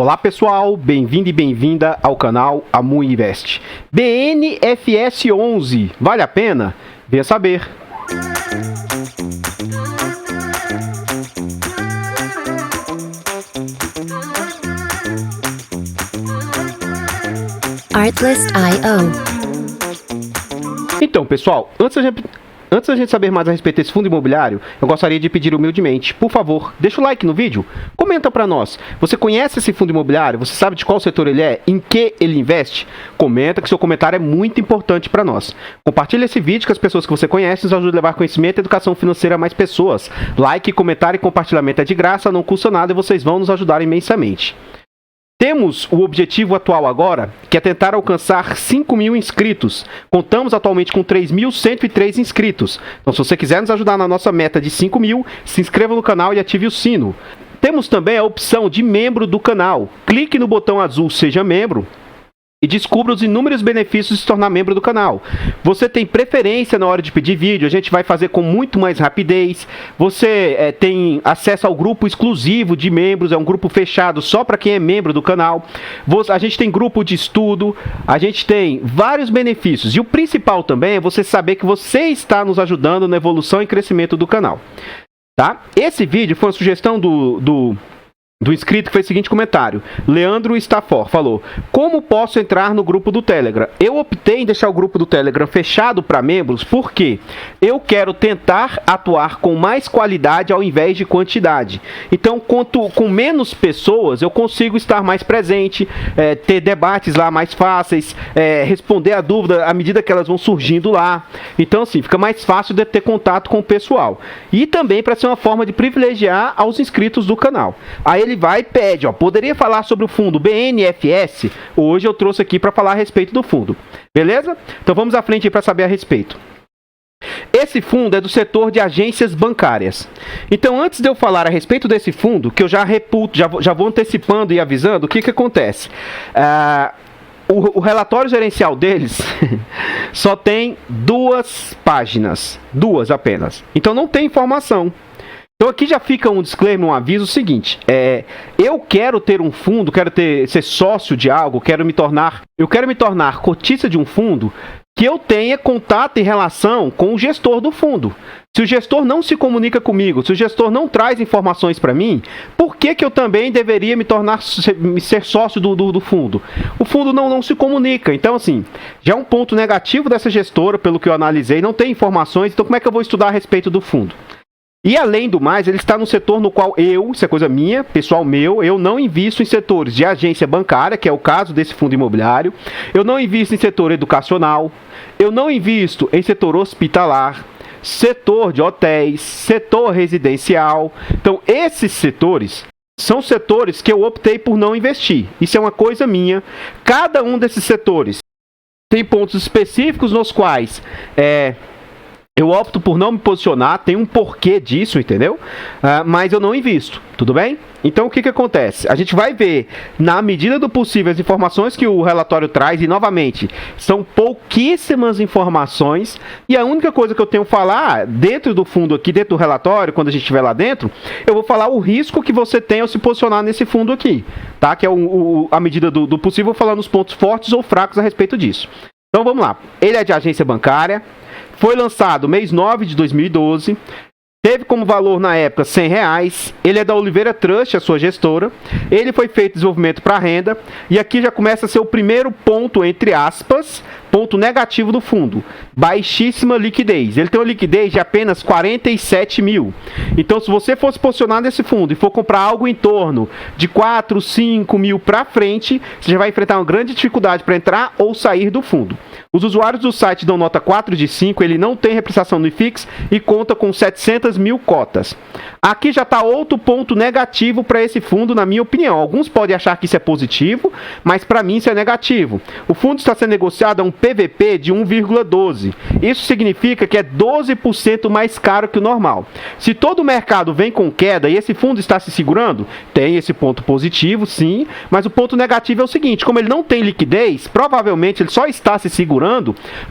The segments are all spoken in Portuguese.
Olá pessoal, bem-vindo e bem-vinda ao canal Amu Invest. BNFS 11, vale a pena? Venha saber. Artlist.io. Então pessoal, antes da gente saber mais a respeito desse fundo imobiliário, eu gostaria de pedir humildemente, por favor, deixa o like no vídeo, comenta para nós. Você conhece esse fundo imobiliário? Você sabe de qual setor ele é? Em que ele investe? Comenta, que seu comentário é muito importante para nós. Compartilhe esse vídeo com as pessoas que você conhece, nos ajuda a levar conhecimento e educação financeira a mais pessoas. Like, comentário e compartilhamento é de graça, não custa nada e vocês vão nos ajudar imensamente. Temos o objetivo atual agora, que é tentar alcançar 5.000 inscritos. Contamos atualmente com 3.103 inscritos. Então, se você quiser nos ajudar na nossa meta de 5.000, se inscreva no canal e ative o sino. Temos também a opção de membro do canal. Clique no botão azul Seja Membro e descubra os inúmeros benefícios de se tornar membro do canal. Você tem preferência na hora de pedir vídeo, a gente vai fazer com muito mais rapidez. Você tem acesso ao grupo exclusivo de membros, é um grupo fechado só para quem é membro do canal. A gente tem grupo de estudo, a gente tem vários benefícios. E o principal também é você saber que você está nos ajudando na evolução e crescimento do canal. Tá? Esse vídeo foi uma sugestão do inscrito que fez o seguinte comentário. Leandro Stafor falou: como posso entrar no grupo do Telegram? Eu optei em deixar o grupo do Telegram fechado para membros porque eu quero tentar atuar com mais qualidade ao invés de quantidade. Então, com menos pessoas, eu consigo estar mais presente, ter debates lá mais fáceis, responder a dúvida à medida que elas vão surgindo lá. Então, assim, fica mais fácil de ter contato com o pessoal. E também para ser uma forma de privilegiar aos inscritos do canal. Aí ele vai e pede, ó, poderia falar sobre o fundo BNFS? Hoje eu trouxe aqui para falar a respeito do fundo. Beleza? Então vamos à frente para saber a respeito. Esse fundo é do setor de agências bancárias. Então, antes de eu falar a respeito desse fundo, que eu já vou antecipando e avisando, o que acontece? O relatório gerencial deles só tem 2 páginas. 2 apenas. Então não tem informação. Então aqui já fica um disclaimer, um aviso seguinte, eu quero ter um fundo, ser sócio de algo, eu quero me tornar cotista de um fundo que eu tenha contato e relação com o gestor do fundo. Se o gestor não se comunica comigo, se o gestor não traz informações para mim, por que eu também deveria ser sócio do fundo? O fundo não se comunica. Então, assim, já é um ponto negativo dessa gestora, pelo que eu analisei, não tem informações, então como é que eu vou estudar a respeito do fundo? E além do mais, ele está no setor no qual isso é coisa minha, pessoal meu, eu não invisto em setores de agência bancária, que é o caso desse fundo imobiliário, eu não invisto em setor educacional, eu não invisto em setor hospitalar, setor de hotéis, setor residencial. Então, esses setores são setores que eu optei por não investir. Isso é uma coisa minha. Cada um desses setores tem pontos específicos nos quais eu opto por não me posicionar, tem um porquê disso, entendeu? Mas eu não invisto, tudo bem? Então o que acontece? A gente vai ver, na medida do possível, as informações que o relatório traz, e novamente, são pouquíssimas informações, e a única coisa que eu tenho a falar, dentro do fundo aqui, dentro do relatório, quando a gente estiver lá dentro, eu vou falar o risco que você tem ao se posicionar nesse fundo aqui, tá? Que é a medida do possível, falando os pontos fortes ou fracos a respeito disso. Então vamos lá, ele é de agência bancária, foi lançado mês 9 de 2012, teve como valor na época R$100, ele é da Oliveira Trust, a sua gestora, ele foi feito desenvolvimento para renda, e aqui já começa a ser o primeiro ponto, entre aspas, ponto negativo do fundo, baixíssima liquidez. Ele tem uma liquidez de apenas 47 mil. Então, se você for se posicionar nesse fundo e for comprar algo em torno de 4, 5 mil para frente, você já vai enfrentar uma grande dificuldade para entrar ou sair do fundo. Os usuários do site dão nota 4 de 5, ele não tem repreciação no IFIX e conta com 700 mil cotas. Aqui já está outro ponto negativo para esse fundo, na minha opinião. Alguns podem achar que isso é positivo, mas para mim isso é negativo. O fundo está sendo negociado a um PVP de 1,12. Isso significa que é 12% mais caro que o normal. Se todo o mercado vem com queda e esse fundo está se segurando, tem esse ponto positivo, sim, mas o ponto negativo é o seguinte, como ele não tem liquidez, provavelmente ele só está se segurando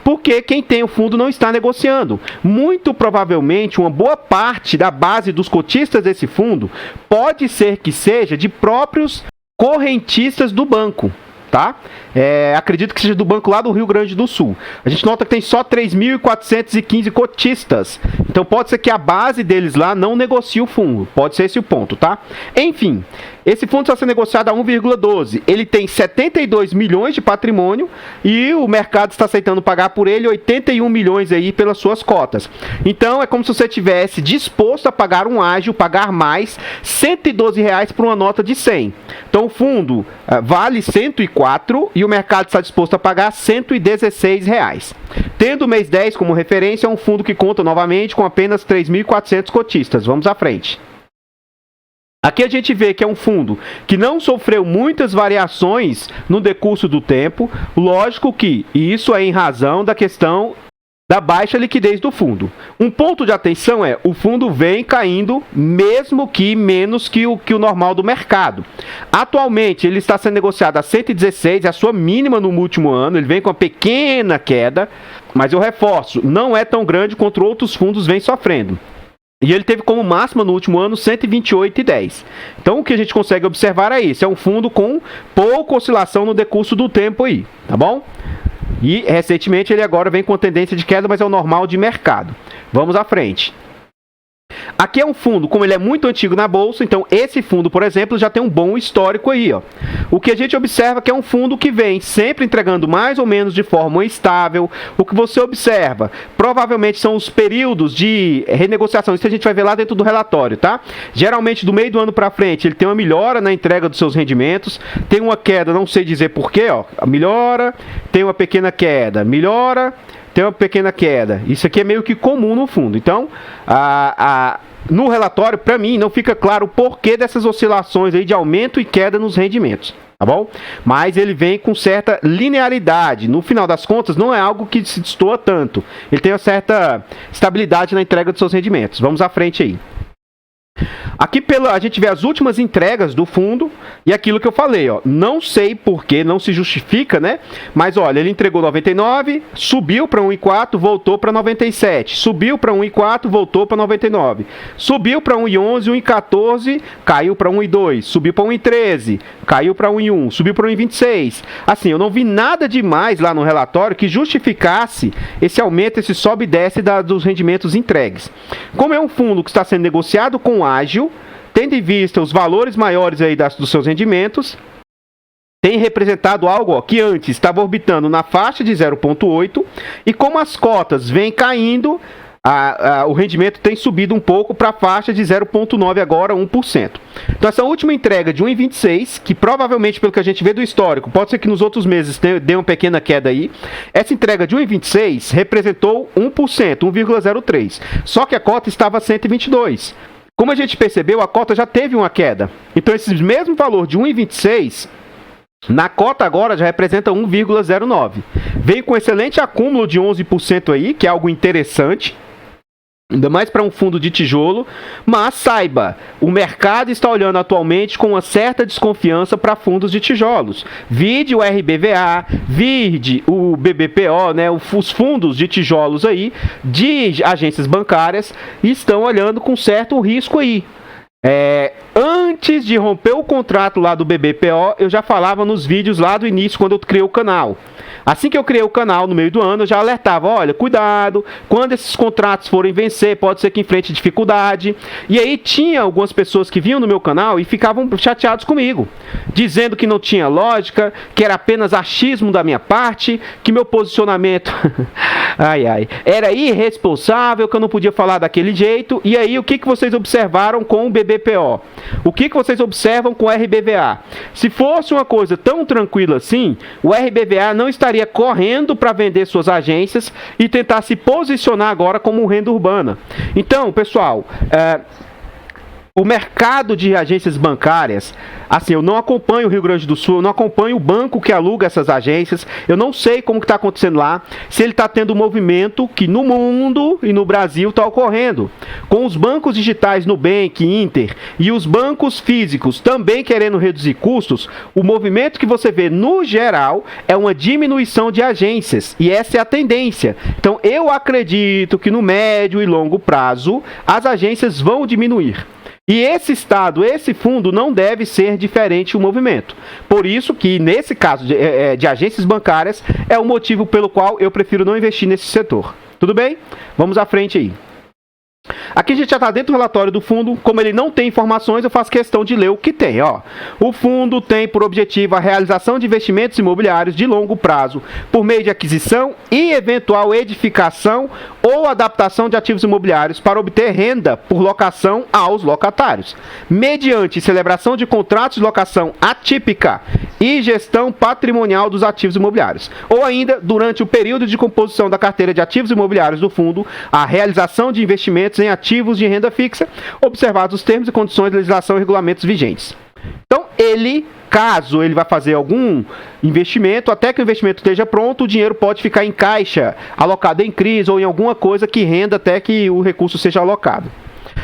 porque quem tem o fundo não está negociando. Muito provavelmente uma boa parte da base dos cotistas desse fundo pode ser que seja de próprios correntistas do banco, tá? Acredito que seja do banco lá do Rio Grande do Sul. A gente nota que tem só 3.415 cotistas. Então pode ser que a base deles lá não negocie o fundo. Pode ser esse o ponto, tá? Enfim, esse fundo está sendo negociado a 1,12. Ele tem 72 milhões de patrimônio e o mercado está aceitando pagar por ele 81 milhões aí pelas suas cotas. Então é como se você tivesse disposto a pagar um ágio, pagar mais R$112 por uma nota de 100. Então o fundo vale 104 e o mercado está disposto a pagar R$116. Tendo o mês 10 como referência, é um fundo que conta novamente com apenas 3.400 cotistas. Vamos à frente. Aqui a gente vê que é um fundo que não sofreu muitas variações no decurso do tempo. Lógico que isso é em razão da questão da baixa liquidez do fundo. Um ponto de atenção é, o fundo vem caindo mesmo que menos que o normal do mercado. Atualmente ele está sendo negociado a 116, é a sua mínima no último ano, ele vem com uma pequena queda, mas eu reforço, não é tão grande quanto outros fundos vêm sofrendo. E ele teve como máxima no último ano 128,10. Então o que a gente consegue observar é isso, é um fundo com pouca oscilação no decurso do tempo aí, tá bom? E recentemente ele agora vem com tendência de queda, mas é o normal de mercado. Vamos à frente. Aqui é um fundo, como ele é muito antigo na bolsa, então esse fundo, por exemplo, já tem um bom histórico aí, ó. O que a gente observa é que é um fundo que vem sempre entregando mais ou menos de forma estável. O que você observa, provavelmente são os períodos de renegociação, isso a gente vai ver lá dentro do relatório, tá? Geralmente do meio do ano para frente ele tem uma melhora na entrega dos seus rendimentos, tem uma queda, não sei dizer porquê, ó, melhora, tem uma pequena queda, melhora, tem uma pequena queda. Isso aqui é meio que comum no fundo. Então, no relatório, para mim, não fica claro o porquê dessas oscilações aí de aumento e queda nos rendimentos, tá bom? Mas ele vem com certa linearidade. No final das contas, não é algo que se destoa tanto. Ele tem uma certa estabilidade na entrega dos seus rendimentos. Vamos à frente aí. Aqui a gente vê as últimas entregas do fundo e aquilo que eu falei, ó, não sei porque, não se justifica, né? Mas olha, ele entregou 99, subiu para 1,4, voltou para 97, subiu para 1,4, voltou para 99, subiu para 1,11, 1,14, caiu para 1,2, subiu para 1,13, caiu para 1,1, subiu para 1,26. Assim, eu não vi nada demais lá no relatório que justificasse esse aumento, esse sobe e desce dos rendimentos entregues. Como é um fundo que está sendo negociado com ágil, tendo em vista os valores maiores aí dos seus rendimentos, tem representado algo, ó, que antes estava orbitando na faixa de 0,8 e como as cotas vêm caindo, o rendimento tem subido um pouco para a faixa de 0,9 agora, 1%. Então essa última entrega de 1,26, que provavelmente pelo que a gente vê do histórico, pode ser que nos outros meses dê uma pequena queda aí, essa entrega de 1,26 representou 1%, 1,03. Só que a cota estava a 122. Como a gente percebeu, a cota já teve uma queda. Então, esse mesmo valor de 1,26, na cota agora já representa 1,09. Vem com excelente acúmulo de 11% aí, que é algo interessante. Ainda mais para um fundo de tijolo, mas saiba, o mercado está olhando atualmente com uma certa desconfiança para fundos de tijolos. Vide o RBVA, vide o BBPO, né, os fundos de tijolos aí, de agências bancárias, estão olhando com certo risco aí. Antes de romper o contrato lá do BBPO, eu já falava nos vídeos lá do início, quando eu criei o canal. Assim que eu criei o canal no meio do ano, eu já alertava, olha, cuidado, quando esses contratos forem vencer, pode ser que enfrente dificuldade. E aí tinha algumas pessoas que vinham no meu canal e ficavam chateados comigo, dizendo que não tinha lógica, que era apenas achismo da minha parte, que meu posicionamento era irresponsável, que eu não podia falar daquele jeito. E aí o que vocês observaram com o BBPO? O que vocês observam com o RBVA? Se fosse uma coisa tão tranquila assim, o RBVA não estaria correndo para vender suas agências e tentar se posicionar agora como renda urbana. Então, pessoal, o mercado de agências bancárias, assim, eu não acompanho o Rio Grande do Sul, eu não acompanho o banco que aluga essas agências, eu não sei como que está acontecendo lá, se ele está tendo um movimento que no mundo e no Brasil está ocorrendo, com os bancos digitais Nubank, Inter e os bancos físicos também querendo reduzir custos. O movimento que você vê no geral é uma diminuição de agências, e essa é a tendência. Então eu acredito que no médio e longo prazo as agências vão diminuir. E esse estado, esse fundo não deve ser diferente o movimento. Por isso que, nesse caso de agências bancárias, é o motivo pelo qual eu prefiro não investir nesse setor. Tudo bem? Vamos à frente aí. Aqui a gente já está dentro do relatório do fundo. Como ele não tem informações, eu faço questão de ler o que tem. Ó. O fundo tem por objetivo a realização de investimentos imobiliários de longo prazo por meio de aquisição e eventual edificação ou adaptação de ativos imobiliários para obter renda por locação aos locatários, mediante celebração de contratos de locação atípica e gestão patrimonial dos ativos imobiliários, ou ainda, durante o período de composição da carteira de ativos imobiliários do fundo, a realização de investimentos em ativos de renda fixa, observados os termos e condições de legislação e regulamentos vigentes. Então, caso ele vá fazer algum investimento, até que o investimento esteja pronto, o dinheiro pode ficar em caixa, alocado em CRIs ou em alguma coisa que renda até que o recurso seja alocado.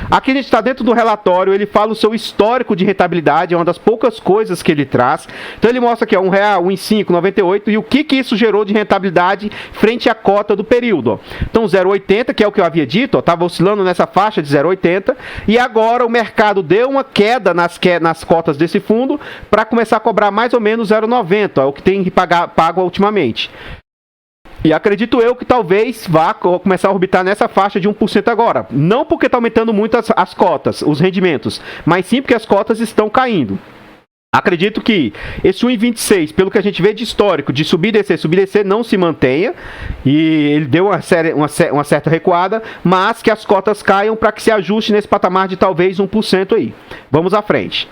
Aqui a gente está dentro do relatório, ele fala o seu histórico de rentabilidade, é uma das poucas coisas que ele traz. Então ele mostra aqui, ó, R$1, 1,5, 98 e o que isso gerou de rentabilidade frente à cota do período. Ó. Então 0,80, que é o que eu havia dito, estava oscilando nessa faixa de 0,80 e agora o mercado deu uma queda nas cotas desse fundo para começar a cobrar mais ou menos 0,90, é o que tem pago ultimamente. E acredito eu que talvez vá começar a orbitar nessa faixa de 1% agora. Não porque está aumentando muito as cotas, os rendimentos, mas sim porque as cotas estão caindo. Acredito que esse 1,26, pelo que a gente vê de histórico, de subir e descer, não se mantenha. E ele deu uma certa recuada, mas que as cotas caiam para que se ajuste nesse patamar de talvez 1% aí. Vamos à frente.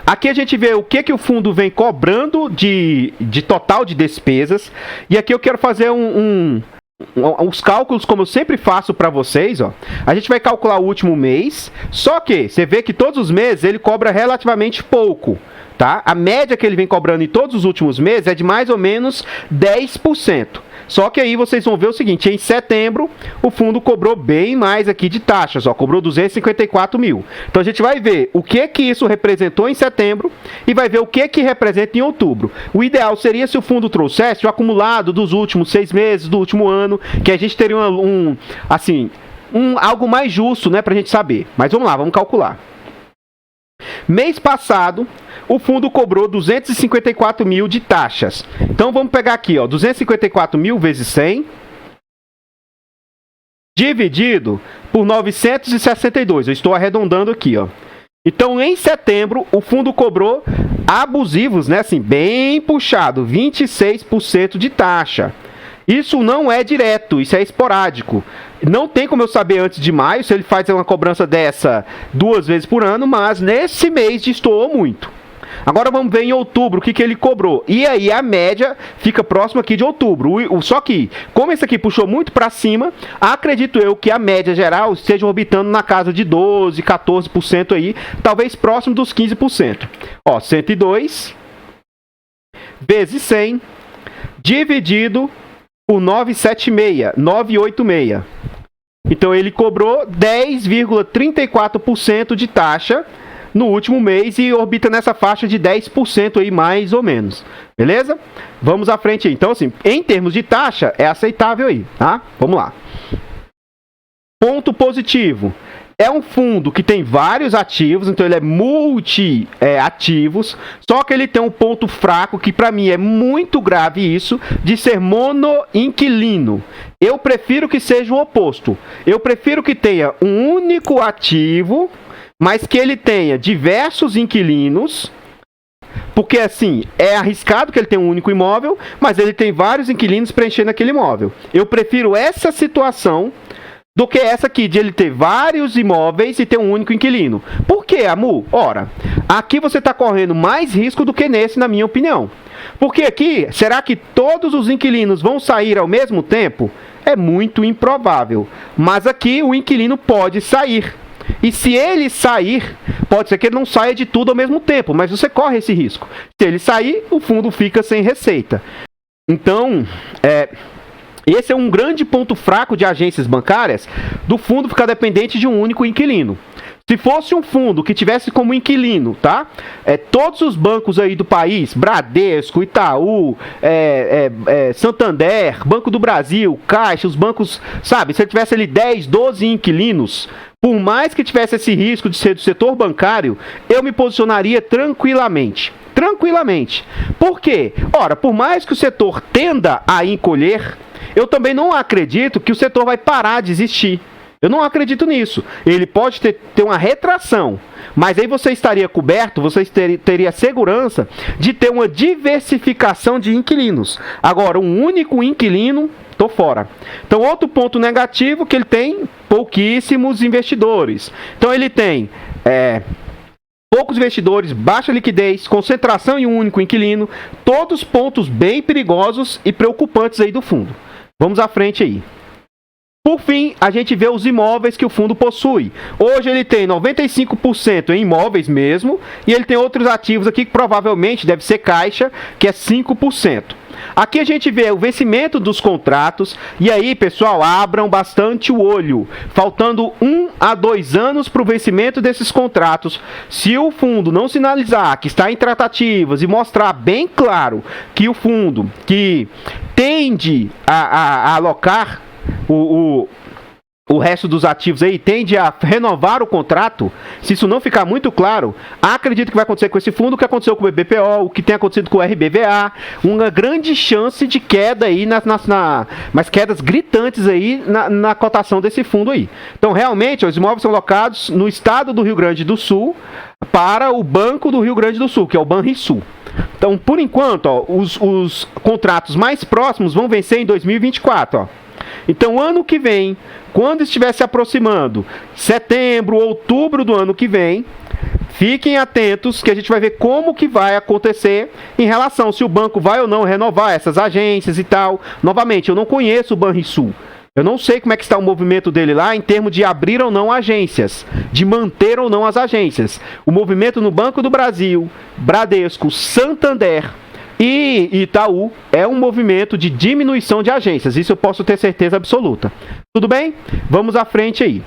Aqui a gente vê o que o fundo vem cobrando de total de despesas. E aqui eu quero fazer uns cálculos, como eu sempre faço para vocês. Ó. A gente vai calcular o último mês. Só que você vê que todos os meses ele cobra relativamente pouco. Tá? A média que ele vem cobrando em todos os últimos meses é de mais ou menos 10%. Só que aí vocês vão ver o seguinte, em setembro o fundo cobrou bem mais aqui de taxas, ó, cobrou 254 mil. Então a gente vai ver o que isso representou em setembro e vai ver o que representa em outubro. O ideal seria se o fundo trouxesse o acumulado dos últimos 6 meses, do último ano, que a gente teria algo mais justo, né, pra gente saber. Mas vamos lá, vamos calcular. Mês passado, o fundo cobrou 254 mil de taxas. Então vamos pegar aqui, ó, 254 mil vezes 100, dividido por 962. Eu estou arredondando aqui, ó. Então, em setembro, o fundo cobrou abusivos, né, assim, bem puxado, 26% de taxa. Isso não é direto, isso é esporádico. Não tem como eu saber antes de maio se ele faz uma cobrança dessa 2 vezes por ano, mas nesse mês destoou muito. Agora vamos ver em outubro o que ele cobrou. E aí a média fica próxima aqui de outubro. Só que, como esse aqui puxou muito para cima, acredito eu que a média geral esteja orbitando na casa de 12%, 14% aí, talvez próximo dos 15%. Ó, 102 vezes 100 dividido por 986. Então ele cobrou 10,34% de taxa no último mês e orbita nessa faixa de 10% aí, mais ou menos. Beleza? Vamos à frente aí. Então, assim, em termos de taxa, é aceitável aí, tá? Vamos lá. Ponto positivo. É um fundo que tem vários ativos, então ele é multi-ativos, só que ele tem um ponto fraco, que para mim é muito grave isso, de ser monoinquilino. Eu prefiro que seja o oposto. Eu prefiro que tenha um único ativo, mas que ele tenha diversos inquilinos, porque assim, é arriscado que ele tenha um único imóvel, mas ele tem vários inquilinos preenchendo aquele imóvel. Eu prefiro essa situação do que essa aqui, de ele ter vários imóveis e ter um único inquilino. Por quê, Amu? Ora, aqui você está correndo mais risco do que nesse, na minha opinião. Porque aqui, será que todos os inquilinos vão sair ao mesmo tempo? É muito improvável. Mas aqui o inquilino pode sair. E se ele sair, pode ser que ele não saia de tudo ao mesmo tempo, mas você corre esse risco. Se ele sair, o fundo fica sem receita. Então, esse é um grande ponto fraco de agências bancárias, do fundo ficar dependente de um único inquilino. Se fosse um fundo que tivesse como inquilino, tá? Todos os bancos aí do país, Bradesco, Itaú, Santander, Banco do Brasil, Caixa, os bancos, sabe? Se ele tivesse ali 10, 12 inquilinos, por mais que tivesse esse risco de ser do setor bancário, eu me posicionaria tranquilamente. Tranquilamente. Por quê? Ora, por mais que o setor tenda a encolher, eu também não acredito que o setor vai parar de existir. Eu não acredito nisso. Ele pode ter uma retração, mas aí você estaria coberto, você teria segurança de ter uma diversificação de inquilinos. Agora, um único inquilino, tô fora. Então, outro ponto negativo que ele tem pouquíssimos investidores. Então, ele tem poucos investidores, baixa liquidez, concentração em um único inquilino, todos pontos bem perigosos e preocupantes aí do fundo. Vamos à frente aí. Por fim, a gente vê os imóveis que o fundo possui. Hoje ele tem 95% em imóveis mesmo, e ele tem outros ativos aqui que provavelmente deve ser caixa, que é 5%. Aqui a gente vê o vencimento dos contratos, e aí, pessoal, abram bastante o olho. Faltando 1 a 2 anos para o vencimento desses contratos, se o fundo não sinalizar que está em tratativas e mostrar bem claro que o fundo que tende a alocar o resto dos ativos aí tende a renovar o contrato, se isso não ficar muito claro, acredito que vai acontecer com esse fundo o que aconteceu com o BBPO, o que tem acontecido com o RBVA, uma grande chance de queda aí, mas quedas gritantes aí na cotação desse fundo aí. Então, realmente, os imóveis são alocados no estado do Rio Grande do Sul para o Banco do Rio Grande do Sul, que é o Banrisul. Então, por enquanto, os contratos mais próximos vão vencer em 2024, Então, ano que vem, quando estiver se aproximando, setembro, outubro do ano que vem, fiquem atentos que a gente vai ver como que vai acontecer em relação se o banco vai ou não renovar essas agências e tal. Novamente, eu não conheço o Banrisul. Eu não sei como é que está o movimento dele lá em termos de abrir ou não agências, de manter ou não as agências. O movimento no Banco do Brasil, Bradesco, Santander e Itaú é um movimento de diminuição de agências. Isso eu posso ter certeza absoluta. Tudo bem? Vamos à frente aí.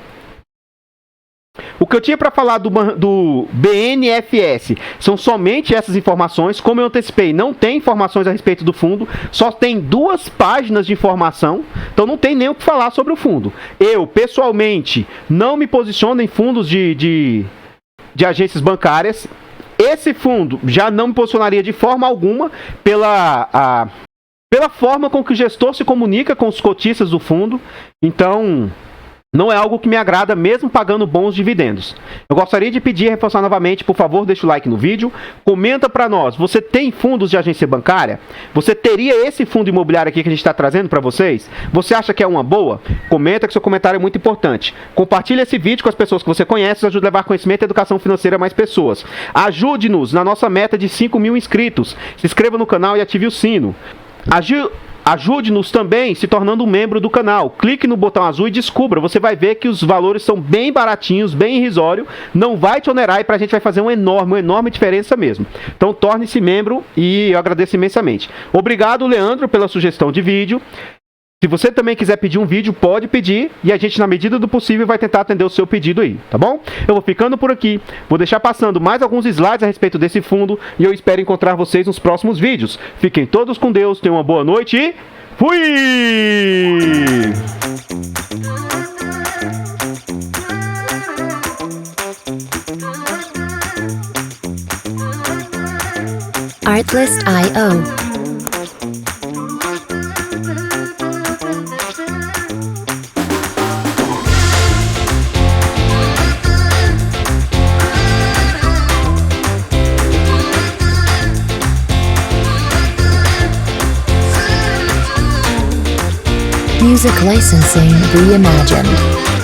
O que eu tinha para falar do BNFS são somente essas informações. Como eu antecipei, não tem informações a respeito do fundo, só tem 2 páginas de informação, então não tem nem o que falar sobre o fundo. Eu, pessoalmente, não me posiciono em fundos de agências bancárias. Esse fundo já não me posicionaria de forma alguma pela forma com que o gestor se comunica com os cotistas do fundo. Então, não é algo que me agrada, mesmo pagando bons dividendos. Eu gostaria de pedir, reforçar novamente, por favor, deixa o like no vídeo. Comenta para nós, você tem fundos de agência bancária? Você teria esse fundo imobiliário aqui que a gente está trazendo para vocês? Você acha que é uma boa? Comenta, que seu comentário é muito importante. Compartilhe esse vídeo com as pessoas que você conhece, isso ajuda a levar conhecimento e educação financeira a mais pessoas. Ajude-nos na nossa meta de 5.000 inscritos. Se inscreva no canal e ative o sino. Ajude-nos também se tornando um membro do canal. Clique no botão azul e descubra. Você vai ver que os valores são bem baratinhos, bem irrisório. Não vai te onerar e pra gente vai fazer uma enorme diferença mesmo. Então torne-se membro e eu agradeço imensamente. Obrigado, Leandro, pela sugestão de vídeo. Se você também quiser pedir um vídeo, pode pedir e a gente, na medida do possível, vai tentar atender o seu pedido aí, tá bom? Eu vou ficando por aqui, vou deixar passando mais alguns slides a respeito desse fundo e eu espero encontrar vocês nos próximos vídeos. Fiquem todos com Deus, tenham uma boa noite e fui! Artlist.io Music licensing reimagined.